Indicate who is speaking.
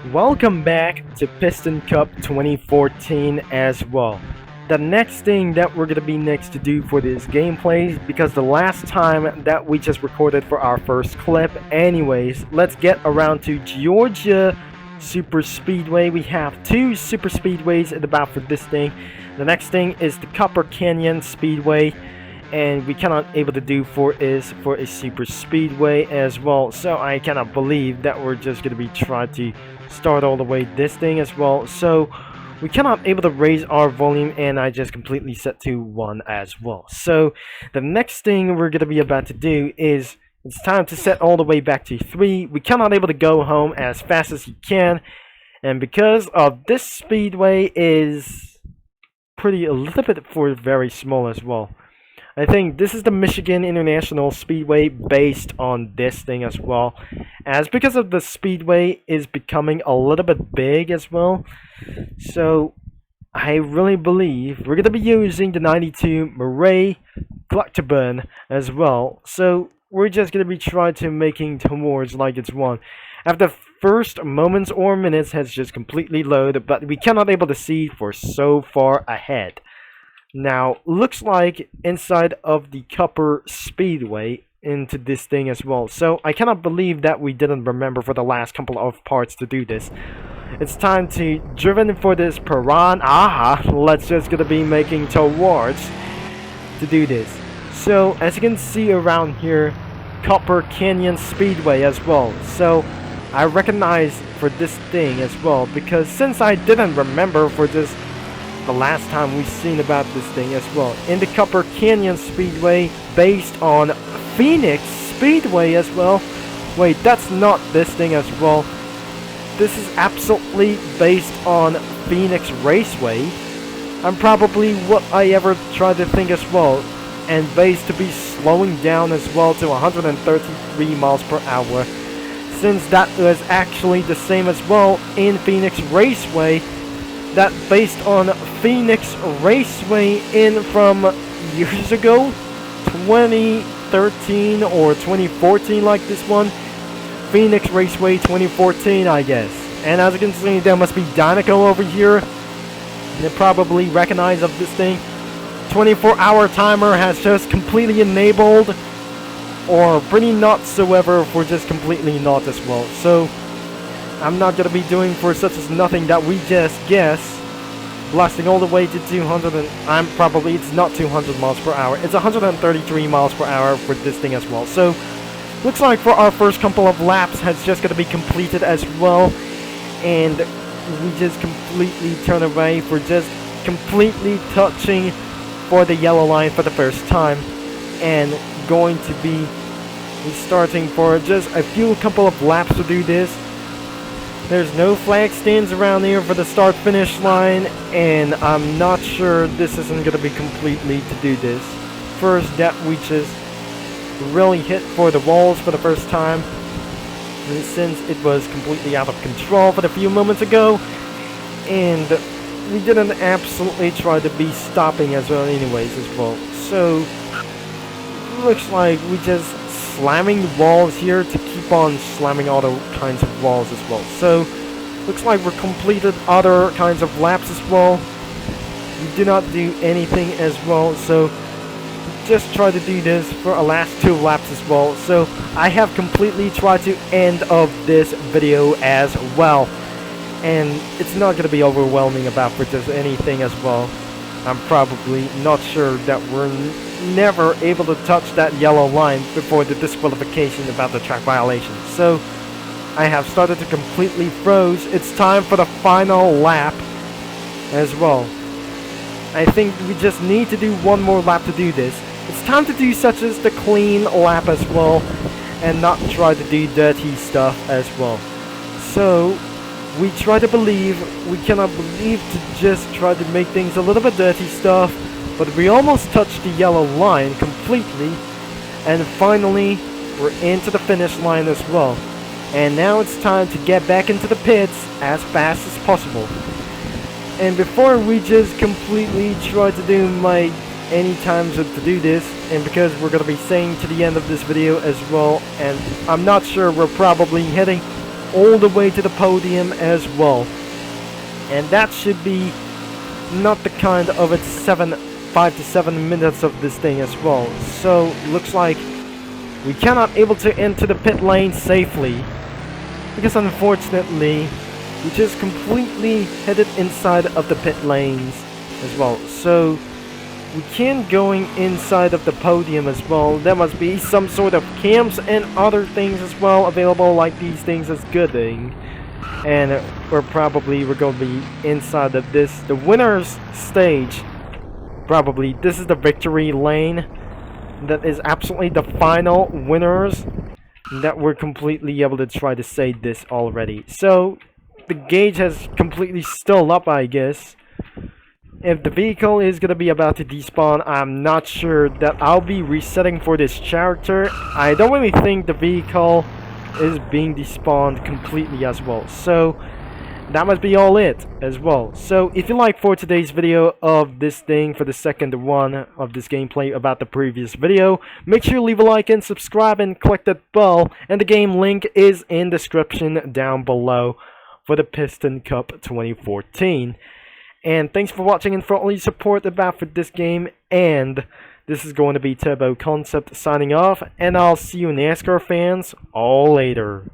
Speaker 1: Welcome back to Piston Cup 2014 as well. The next thing that we're going to be next to do for this gameplay, because the last time that we just recorded for our first clip, anyways, let's get around to Georgia Super Speedway. We have two Super Speedways in the back for this thing. The next thing is the Copper Canyon Speedway, and we cannot able to do for a Super Speedway as well. So I cannot believe that we're just going to be trying to start all the way this thing as well. So we cannot able to raise our volume, and I just completely set to 1 as well. So the next thing we're going to be about to do is it's time to set all the way back to 3. We cannot able to go home as fast as you can, and because of this speedway is pretty a little bit for very small as well. I think this is the Michigan International Speedway based on this thing as well, as because of the speedway is becoming a little bit big as well. So I really believe we're going to be using the 92 Murray Collectorburn as well. So we're just going to be trying to making towards like it's 1. After the first moments or minutes has just completely loaded, but we cannot able to see for so far ahead. Now, looks like inside of the Copper Speedway into this thing as well. So, I cannot believe that we didn't remember for the last couple of parts to do this. It's time to driven for this Piranha. Let's just gonna be making towards to do this. So, as you can see around here, Copper Canyon Speedway as well. So, I recognize for this thing as well, because since I didn't remember for this the last time we've seen about this thing as well, in the Copper Canyon Speedway based on Phoenix Speedway as well. Wait, that's not this thing as well. This is absolutely based on Phoenix Raceway. I'm probably what I ever tried to think as well, and based to be slowing down as well to 133 miles per hour, since that was actually the same as well in Phoenix Raceway. That based on Phoenix Raceway in from years ago, 2013 or 2014, like this one, Phoenix Raceway 2014, I guess. And as you can see, there must be Dynaco over here. They probably recognize of this thing. 24-hour timer has just completely enabled, or pretty not so ever for just completely not as well. So I'm not gonna be doing for such as nothing that we just guess. Blasting all the way to 200, and it's not 200 miles per hour. It's 133 miles per hour for this thing as well. So looks like for our first couple of laps has just gonna be completed as well, and we just completely turn away for just completely touching for the yellow line for the first time, and going to be starting for just a few couple of laps to do this. There's no flag stands around here for the start-finish line, and I'm not sure this isn't going to be completely to do this. First, that we just really hit for the walls for the first time, and since it was completely out of control for a few moments ago, and we didn't absolutely try to be stopping as well anyways as well. So, looks like we just slamming the walls here to keep on slamming all the kinds of walls as well. So looks like we're completed other kinds of laps as well. We do not do anything as well, so just try to do this for a last 2 laps as well. So I have completely tried to end of this video as well, and it's not going to be overwhelming about for just anything as well. I'm probably not sure that we're never able to touch that yellow line before the disqualification about the track violation. So I have started to completely froze. It's time for the final lap as well. I think we just need to do one more lap to do this. It's time to do such as the clean lap as well, and not try to do dirty stuff as well. So we cannot believe to just try to make things a little bit dirty stuff, but we almost touched the yellow line completely, and finally we're into the finish line as well. And now it's time to get back into the pits as fast as possible. And before we just completely try to do my any times to do this, and because we're going to be saying to the end of this video as well, and I'm not sure, we're probably heading all the way to the podium as well. And that should be not the kind of it's 5 to 7 minutes of this thing as well. So looks like we cannot able to enter the pit lane safely, because unfortunately we just completely headed inside of the pit lanes as well. So we can't going inside of the podium as well. There must be some sort of cams and other things as well available, like these things as good thing. And we're going to be inside of this, the winner's stage. Probably this is the victory lane. That is absolutely the final winners. That we're completely able to try to say this already. So the gauge has completely still up, I guess. If the vehicle is going to be about to despawn, I'm not sure that I'll be resetting for this character. I don't really think the vehicle is being despawned completely as well. So that must be all it as well. So if you like for today's video of this thing, for the second one of this gameplay about the previous video, make sure you leave a like and subscribe and click that bell. And the game link is in the description down below for the Piston Cup 2014. And thanks for watching and for all your support about for this game. And this is going to be Turbo Concept signing off. And I'll see you NASCAR fans all later.